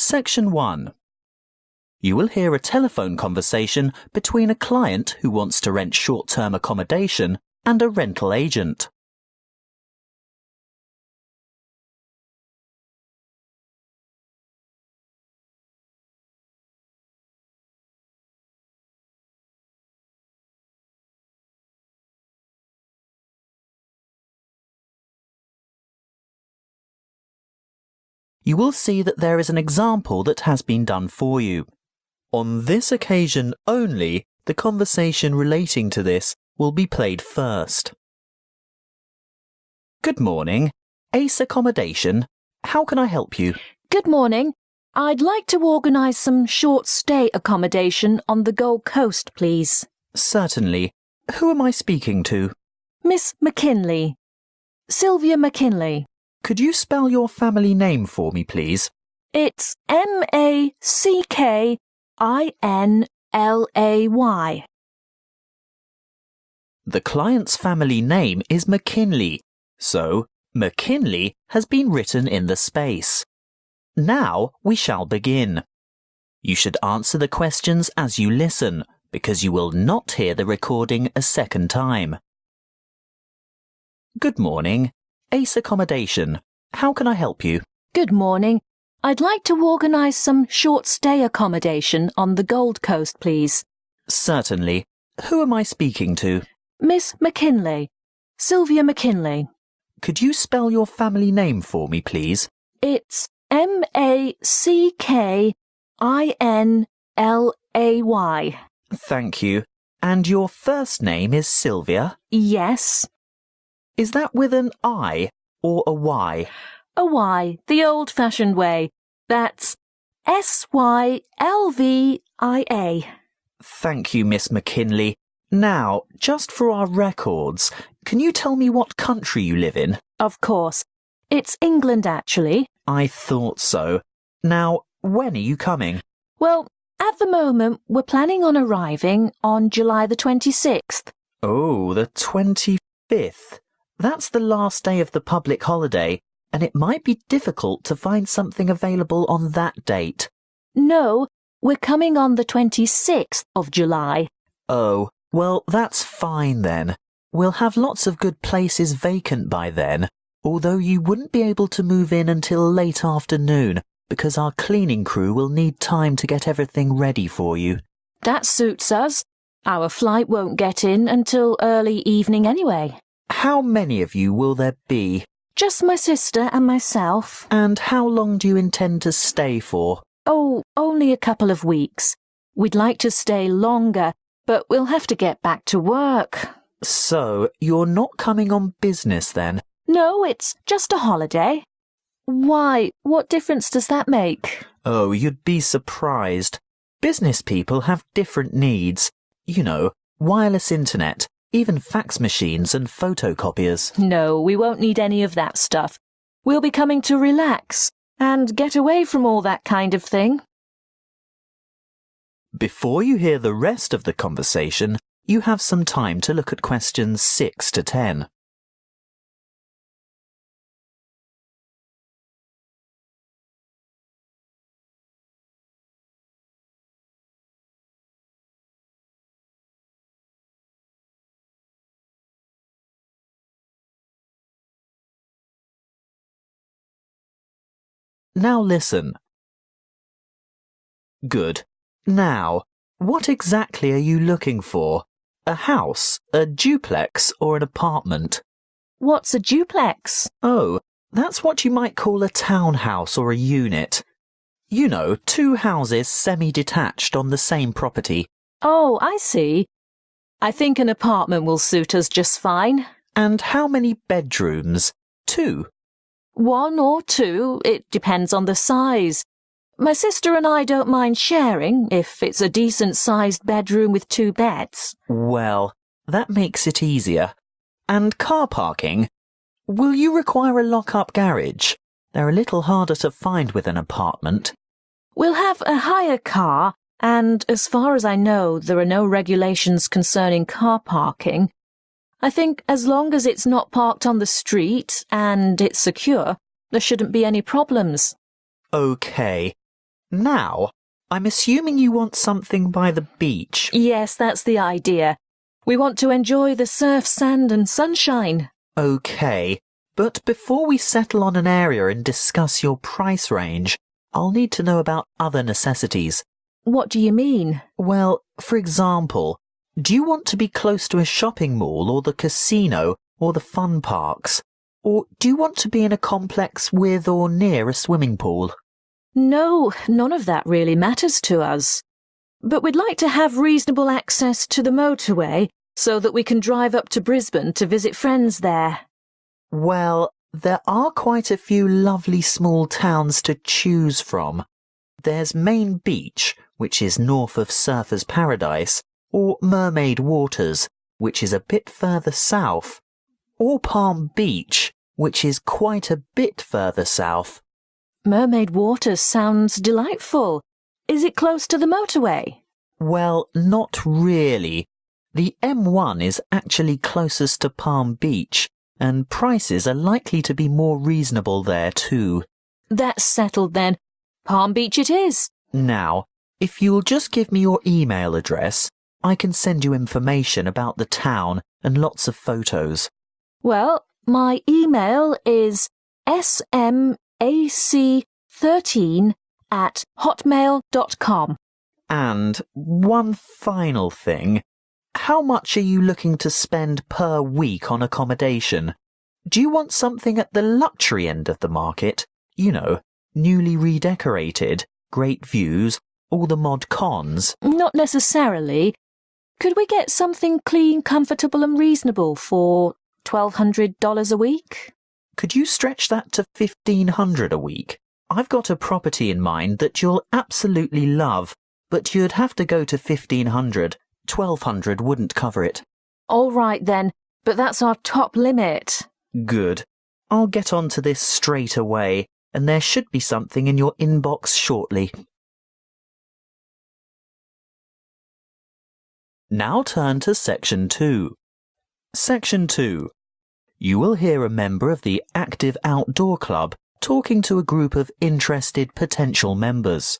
Section 1. You will hear a telephone conversation between a client who wants to rent short-term accommodation and a rental agent. You will see that there is an example that has been done for you. On this occasion only, the conversation relating to this will be played first. Good morning. Ace Accommodation. How can I help you? Good morning. I'd like to organise some short stay accommodation on the Gold Coast, please. Certainly. Who am I speaking to? Miss McKinley. Sylvia McKinley. Could you spell your family name for me, please? It's MACKINLAY. The client's family name is McKinley, so McKinley has been written in the space. Now we shall begin. You should answer the questions as you listen, because you will not hear the recording a second time. Good morning. Ace Accommodation. How can I help you? Good morning. I'd like to organise some short stay accommodation on the Gold Coast, please. Certainly. Who am I speaking to? Miss McKinley. Sylvia McKinley. Could you spell your family name for me, please? It's MACKINLAY. Thank you. And your first name is Sylvia? Yes. Is that with an I or a Y? A Y, the old-fashioned way. That's SYLVIA. Thank you, Miss McKinley. Now, just for our records, can you tell me what country you live in? Of course. It's England, actually. I thought so. Now, when are you coming? Well, at the moment, we're planning on arriving on July the 26th. Oh, the 25th. That's the last day of the public holiday, and it might be difficult to find something available on that date. No, we're coming on the 26th of July. Oh, well, that's fine then. We'll have lots of good places vacant by then, although you wouldn't be able to move in until late afternoon, because our cleaning crew will need time to get everything ready for you. That suits us. Our flight won't get in until early evening anyway. How many of you will there be? Just my sister and myself. And how long do you intend to stay for? Oh, only a couple of weeks. We'd like to stay longer, but we'll have to get back to work. So, you're not coming on business then? No, it's just a holiday. Why, what difference does that make? Oh, you'd be surprised. Business people have different needs. You know, wireless internet, even fax machines and photocopiers. No, we won't need any of that stuff. We'll be coming to relax and get away from all that kind of thing. Before you hear the rest of the conversation, you have some time to look at questions 6 to 10. Now listen. Good. Now, what exactly are you looking for? A house, a duplex, or an apartment? What's a duplex? Oh, that's what you might call a townhouse or a unit. You know, two houses semi-detached on the same property. Oh, I see. I think an apartment will suit us just fine. And how many bedrooms? 2. 1 or 2, it depends on the size. My sister and I don't mind sharing if it's a decent-sized bedroom with 2 beds. Well, that makes it easier. And car parking? Will you require a lock-up garage? They're a little harder to find with an apartment. We'll have a hire car, and as far as I know, there are no regulations concerning car parking. I think as long as it's not parked on the street and it's secure, there shouldn't be any problems. OK. Now, I'm assuming you want something by the beach. Yes, that's the idea. We want to enjoy the surf, sand and sunshine. OK, but before we settle on an area and discuss your price range, I'll need to know about other necessities. What do you mean? Well, for example, do you want to be close to a shopping mall or the casino or the fun parks? Or do you want to be in a complex with or near a swimming pool? No, none of that really matters to us. But we'd like to have reasonable access to the motorway so that we can drive up to Brisbane to visit friends there. Well, there are quite a few lovely small towns to choose from. There's Main Beach, which is north of Surfer's Paradise, or Mermaid Waters, which is a bit further south, or Palm Beach, which is quite a bit further south. Mermaid Waters sounds delightful. Is it close to the motorway? Well, not really. The M1 is actually closest to Palm Beach, and prices are likely to be more reasonable there too. That's settled then. Palm Beach it is. Now, if you'll just give me your email address, I can send you information about the town and lots of photos. Well, my email is smac13@hotmail.com. And one final thing. How much are you looking to spend per week on accommodation? Do you want something at the luxury end of the market? You know, newly redecorated, great views, all the mod cons? Not necessarily. Could we get something clean, comfortable and reasonable for $1,200 a week? Could you stretch that to $1,500 a week? I've got a property in mind that you'll absolutely love, but you'd have to go to $1,500. $1,200 wouldn't cover it. All right then, but that's our top limit. Good. I'll get onto this straight away, and there should be something in your inbox shortly. Now turn to Section 2. Section 2. You will hear a member of the Active Outdoor Club talking to a group of interested potential members.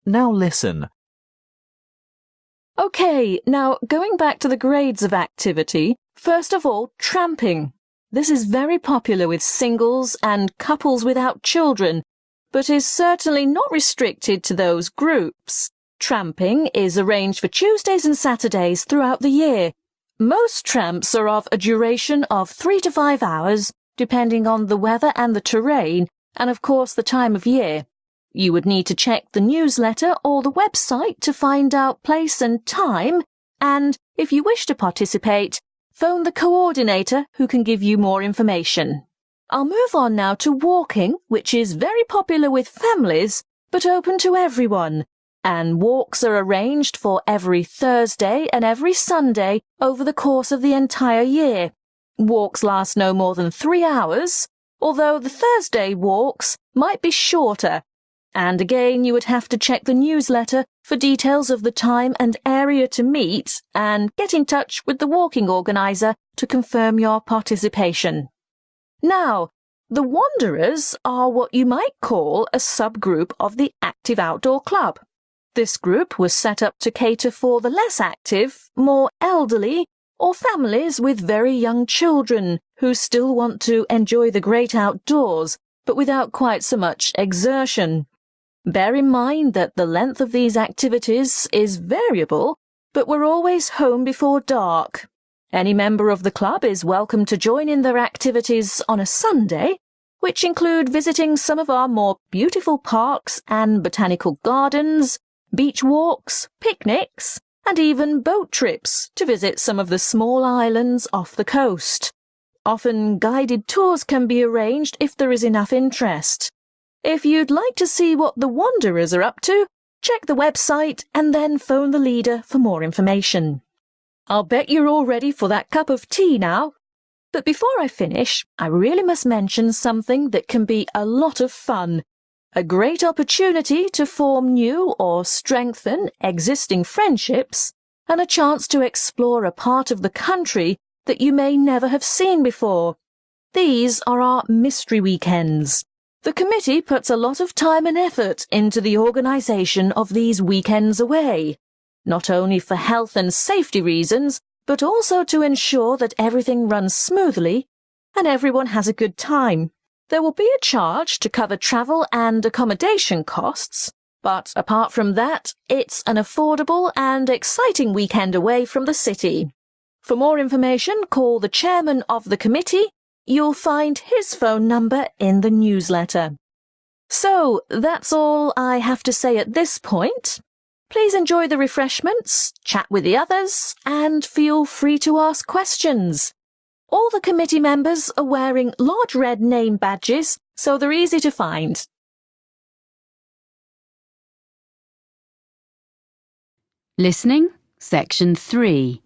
Now listen. OK, now going back to the grades of activity, first of all, tramping. This is very popular with singles and couples without children, but is certainly not restricted to those groups. Tramping is arranged for Tuesdays and Saturdays throughout the year. Most tramps are of a duration of 3 to 5 hours, depending on the weather and the terrain, and of course the time of year. You would need to check the newsletter or the website to find out place and time, and, if you wish to participate, phone the coordinator who can give you more information. I'll move on now to walking, which is very popular with families, but open to everyone, and walks are arranged for every Thursday and every Sunday over the course of the entire year. Walks last no more than 3 hours, although the Thursday walks might be shorter. And again, you would have to check the newsletter for details of the time and area to meet and get in touch with the walking organizer to confirm your participation. Now, the Wanderers are what you might call a subgroup of the Active Outdoor Club. This group was set up to cater for the less active, more elderly, or families with very young children who still want to enjoy the great outdoors, but without quite so much exertion. Bear in mind that the length of these activities is variable, but we're always home before dark. Any member of the club is welcome to join in their activities on a Sunday, which include visiting some of our more beautiful parks and botanical gardens, beach walks, picnics, and even boat trips to visit some of the small islands off the coast. Often guided tours can be arranged if there is enough interest. If you'd like to see what the Wanderers are up to, check the website and then phone the leader for more information. I'll bet you're all ready for that cup of tea now. But before I finish, I really must mention something that can be a lot of fun. A great opportunity to form new or strengthen existing friendships, and a chance to explore a part of the country that you may never have seen before. These are our mystery weekends. The committee puts a lot of time and effort into the organisation of these weekends away, not only for health and safety reasons, but also to ensure that everything runs smoothly and everyone has a good time. There will be a charge to cover travel and accommodation costs, but apart from that, it's an affordable and exciting weekend away from the city. For more information, call the chairman of the committee. You'll find his phone number in the newsletter. So, that's all I have to say at this point. Please enjoy the refreshments, chat with the others, and feel free to ask questions. All the committee members are wearing large red name badges, so they're easy to find. Listening, Section 3.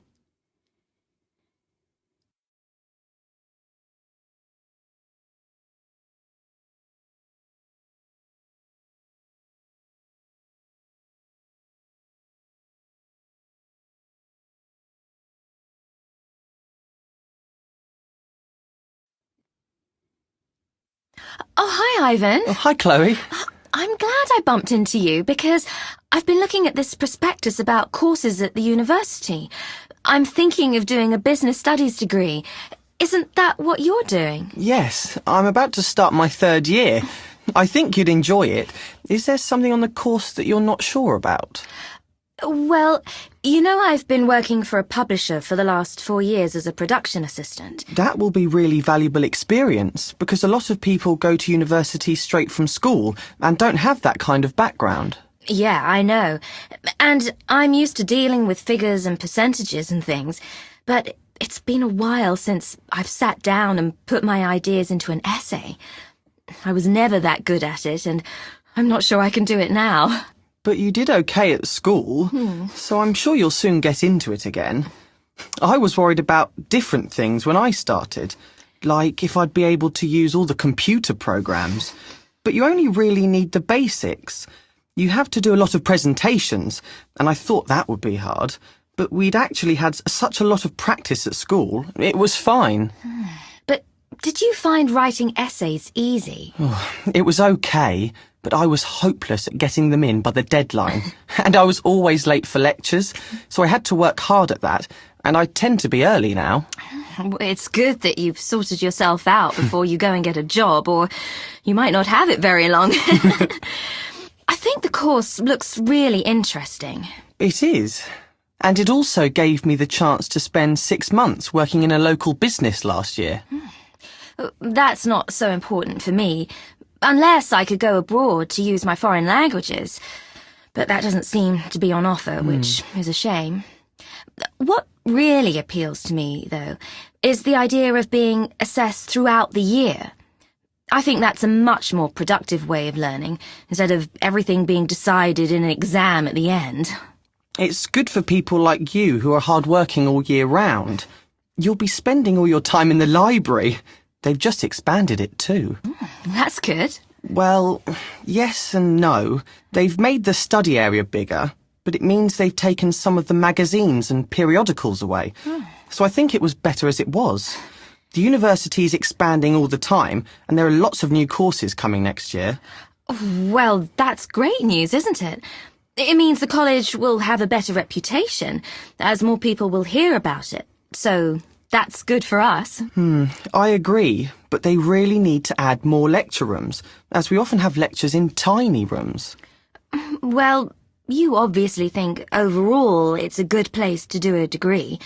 Oh, hi, Ivan. Oh, hi, Chloe. I'm glad I bumped into you because I've been looking at this prospectus about courses at the university. I'm thinking of doing a business studies degree. Isn't that what you're doing? Yes, I'm about to start my 3rd year. I think you'd enjoy it. Is there something on the course that you're not sure about? Well, you know I've been working for a publisher for the last 4 years as a production assistant. That will be really valuable experience because a lot of people go to university straight from school and don't have that kind of background. Yeah, I know. And I'm used to dealing with figures and percentages and things, but it's been a while since I've sat down and put my ideas into an essay. I was never that good at it, and I'm not sure I can do it now. But you did okay at school, so I'm sure you'll soon get into it again. I was worried about different things when I started, like if I'd be able to use all the computer programs. But you only really need the basics. You have to do a lot of presentations, and I thought that would be hard. But we'd actually had such a lot of practice at school, it was fine. But did you find writing essays easy? It was okay, but I was hopeless at getting them in by the deadline. And I was always late for lectures, so I had to work hard at that, and I tend to be early now. It's good that you've sorted yourself out before you go and get a job, or you might not have it very long. I think the course looks really interesting. It is. And it also gave me the chance to spend 6 months working in a local business last year. That's not so important for me, unless I could go abroad to use my foreign languages. But that doesn't seem to be on offer, which is a shame. What really appeals to me, though, is the idea of being assessed throughout the year. I think that's a much more productive way of learning, instead of everything being decided in an exam at the end. It's good for people like you who are hard-working all year round. You'll be spending all your time in the library. They've just expanded it too. That's good. Well, yes and no. They've made the study area bigger, but it means they've taken some of the magazines and periodicals away. So I think it was better as it was. The university is expanding all the time, and there are lots of new courses coming next year. Well, that's great news, isn't it? It means the college will have a better reputation, as more people will hear about it. So that's good for us. I agree, but they really need to add more lecture rooms, as we often have lectures in tiny rooms. Well, you obviously think overall it's a good place to do a degree.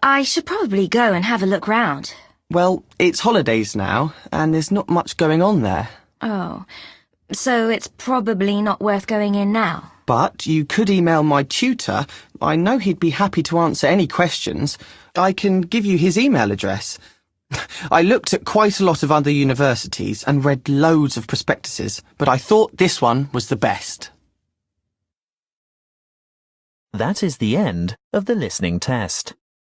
I should probably go and have a look round. Well, it's holidays now, and there's not much going on there. Oh, so it's probably not worth going in now. But you could email my tutor. I know he'd be happy to answer any questions. I can give you his email address. I looked at quite a lot of other universities and read loads of prospectuses, but I thought this one was the best. That is the end of the listening test.